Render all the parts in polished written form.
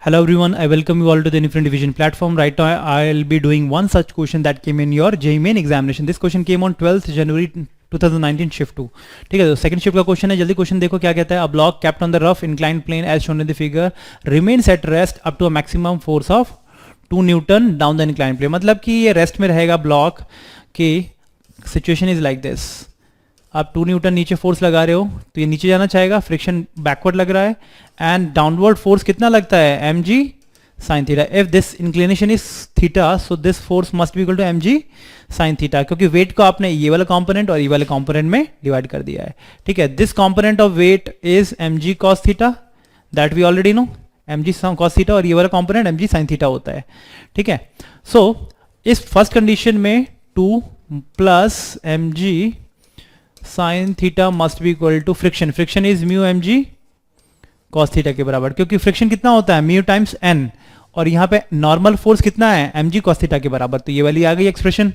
Hello everyone, I welcome you all to the Different Division platform. Right now I'll be doing one such question that came in your JEE main examination. This question came on 12th January 2019 shift 2. ठीक है, तो second shift का question है. जल्दी question देखो क्या कहता है. A block kept on the rough inclined plane as shown in the figure remains at rest up to a maximum force of 2 newton down the incline plane. मतलब कि ये रेस्ट में रहेगा ब्लॉक की. Situation is like this. आप 2 Newton नीचे force लगा रहे हो तो ये नीचे जाना चाहेगा, फ्रिक्शन बैकवर्ड लग रहा है, एंड डाउनवर्ड फोर्स कितना लगता है mg sin theta. If this inclination is theta so this force must be equal to mg sin theta, क्योंकि वेट को आपने ये वाला कंपोनेंट और ये वाले कंपोनेंट में डिवाइड कर दिया है. ठीक है, this component of weight is mg cos theta, that we already know. mg cos theta और ये वाला कंपोनेंट mg sin थीटा होता है. ठीक है, सो इस फर्स्ट कंडीशन में 2 plus mg sine theta must be equal to friction. Friction is mu mg cos theta के बराबर, क्योंकि फ्रिक्शन कितना होता है म्यू टाइम्स n, और यहाँ पे नॉर्मल फोर्स कितना है mg cos थीटा के बराबर. तो ये वाली आ गई एक्सप्रेशन,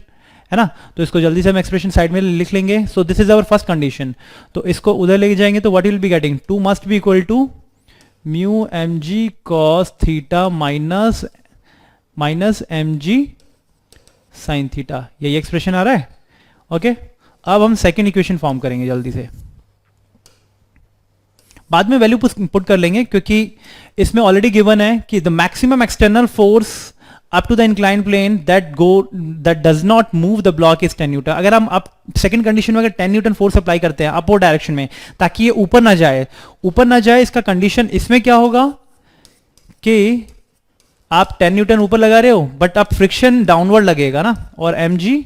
है ना. तो इसको जल्दी से हम एक्सप्रेशन साइड में लिख लेंगे. So this is our first condition. तो इसको उधर लेके जाएंगे तो what will be getting 2 must be equal to mu mg cos theta minus mg sin theta. यही एक्सप्रेशन आ रहा है. ओके, अब हम सेकेंड इक्वेशन फॉर्म करेंगे जल्दी से. बाद में वैल्यू पुट कर लेंगे क्योंकि इसमें ऑलरेडी गिवन है कि the maximum external force up to the incline plane that does not move the block is 10 newton. अगर हम अब सेकंड कंडीशन में अगर 10 न्यूटन फोर्स अप्लाई करते हैं अपवर्ड डायरेक्शन में ताकि ये ऊपर ना जाए, इसका कंडीशन इसमें क्या होगा कि आप 10 न्यूटन ऊपर लगा रहे हो बट अब फ्रिक्शन डाउनवर्ड लगेगा ना, और mg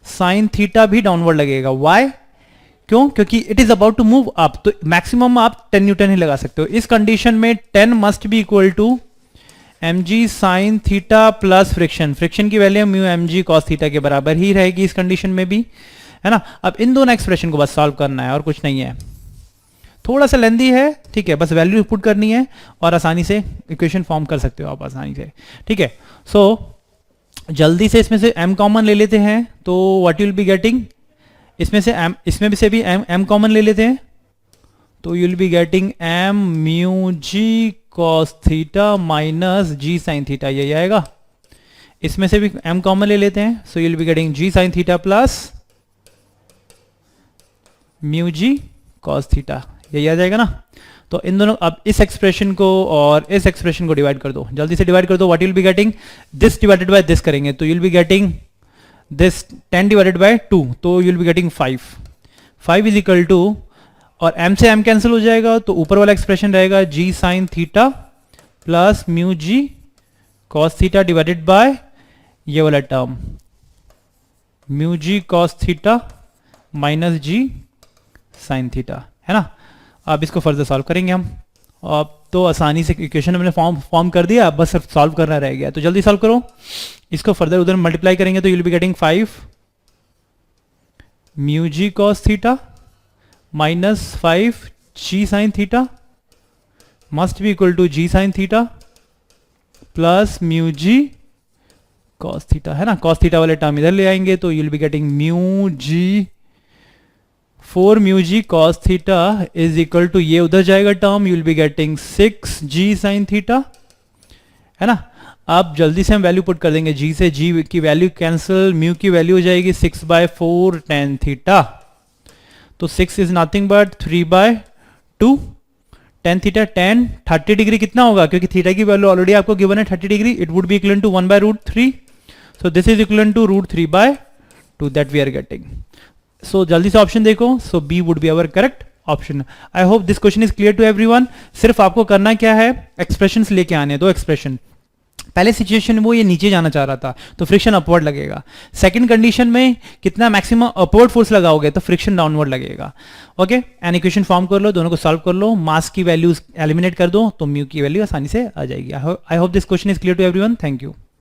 साइन थीटा भी डाउनवर्ड लगेगा. वाई? क्यों? क्योंकि it is about to move up, तो मैक्सिमम आप 10 न्यूटन ही लगा सकते हो. इस कंडीशन में 10 must be equal to mg sine theta plus friction की value mu mg cos theta के बराबर ही रहेगी इस कंडीशन में भी, है ना. अब इन दोनों एक्सप्रेशन को बस सॉल्व करना है और कुछ नहीं है. थोड़ा सा लेंदी है, ठीक है, बस वैल्यू पुट करनी है और आसानी से इक्वेशन फॉर्म कर सकते हो आप आसानी से. ठीक है, सो जल्दी से इसमें से m कॉमन ले लेते हैं तो what you will be getting. इसमें से भी m कॉमन ले लेते हैं तो you will be getting m mu g cos theta minus g sin theta. यही आएगा. इसमें से भी m कॉमन ले लेते हैं so you will be getting g sin theta plus mu g cos theta. यही आ जाएगा ना. तो इन दोनों, अब इस एक्सप्रेशन को और इस एक्सप्रेशन को डिवाइड कर दो, जल्दी से डिवाइड कर दो. What you will be getting, this divided by this करेंगे तो you will be getting this 10 divided by 2, तो you will be getting 5 is equal to, और m से m कैंसिल हो जाएगा तो ऊपर वाला एक्सप्रेशन रहेगा g sine theta plus mu g cos theta divided by ये वाला term mu g cos theta minus g sine theta, है ना. अब इसको फर्दर सॉल्व करेंगे हम. अब तो आसानी से इक्वेशन हमने फॉर्म कर दिया, अब बस सिर्फ सॉल्व करना रह गया. तो जल्दी सॉल्व करो. इसको फर्दर उधर मल्टीप्लाई करेंगे तो you will be getting 5 mu g cos theta minus 5 g sine theta must be equal to g sine theta plus mu g cos theta, है ना. cos थीटा वाले टर्म इधर ले आएंगे तो you will be getting mu g 4 mu g cos theta is equal to, ये उधर जाएगा term, you will be getting 6 g sine theta, है ना. अब जल्दी से हम वैल्यू पुट कर देंगे. g से g की वैल्यू कैंसिल, म्यू की वैल्यू हो जाएगी 6/4 tan थीटा. तो 6 is nothing but 3/2 tan theta. tan 30 degree कितना होगा, क्योंकि थीटा की वैल्यू ऑलरेडी आपको गिवन है 30 degree. It would be equal to 1/√3. So this is equal to √3/2 that we are getting. So जल्दी से ऑप्शन देखो. So B would be our correct option. I hope this question is clear to everyone. सिर्फ आपको करना क्या है, expressions लेके आने. दो एक्सप्रेशन. पहले सिचुएशन में वो ये नीचे जाना चाह रहा था तो फ्रिक्शन अपवर्ड लगेगा. सेकंड कंडीशन में कितना मैक्सिमम अपवर्ड फोर्स लगाओगे तो फ्रिक्शन डाउनवर्ड लगेगा. ओके, एन इक्वेशन फॉर्म कर लो, दोनों को सॉल्व कर लो, मास की वैल्यूज एलिमिनेट कर दो तो म्यू की वैल्यू आसानी से आ जाएगी. I hope this question is clear to everyone. Thank you.